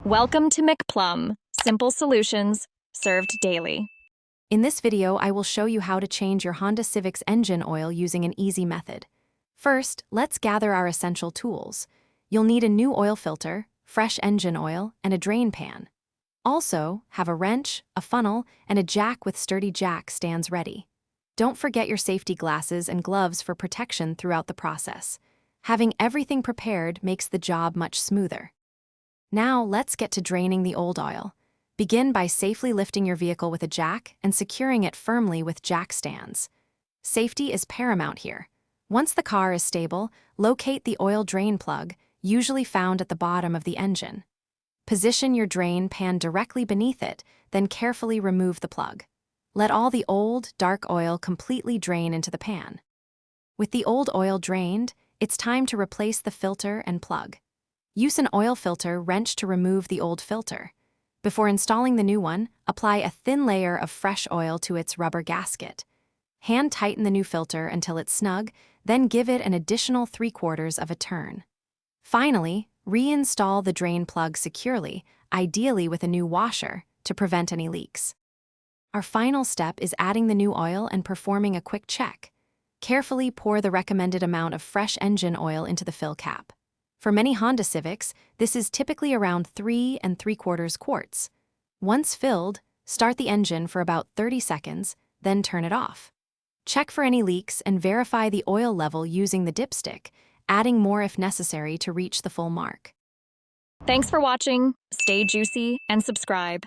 Welcome to McPlum, simple solutions served daily. In this video, I will show you how to change your Honda Civic's engine oil using an easy method. First, let's gather our essential tools. You'll need a new oil filter, fresh engine oil, and a drain pan. Also, have a wrench, a funnel, and a jack with sturdy jack stands ready. Don't forget your safety glasses and gloves for protection throughout the process. Having everything prepared makes the job much smoother. Now, let's get to draining the old oil. Begin by safely lifting your vehicle with a jack and securing it firmly with jack stands. Safety is paramount here. Once the car is stable, locate the oil drain plug, usually found at the bottom of the engine. Position your drain pan directly beneath it, then carefully remove the plug. Let all the old, dark oil completely drain into the pan. With the old oil drained, it's time to replace the filter and plug. Use an oil filter wrench to remove the old filter. Before installing the new one, apply a thin layer of fresh oil to its rubber gasket. Hand tighten the new filter until it's snug, then give it an additional 3/4 of a turn. Finally, reinstall the drain plug securely, ideally with a new washer, to prevent any leaks. Our final step is adding the new oil and performing a quick check. Carefully pour the recommended amount of fresh engine oil into the fill cap. For many Honda Civics, this is typically around 3 3/4 quarts. Once filled, start the engine for about 30 seconds, then turn it off. Check for any leaks and verify the oil level using the dipstick, adding more if necessary to reach the full mark. Thanks for watching. Stay juicy and subscribe.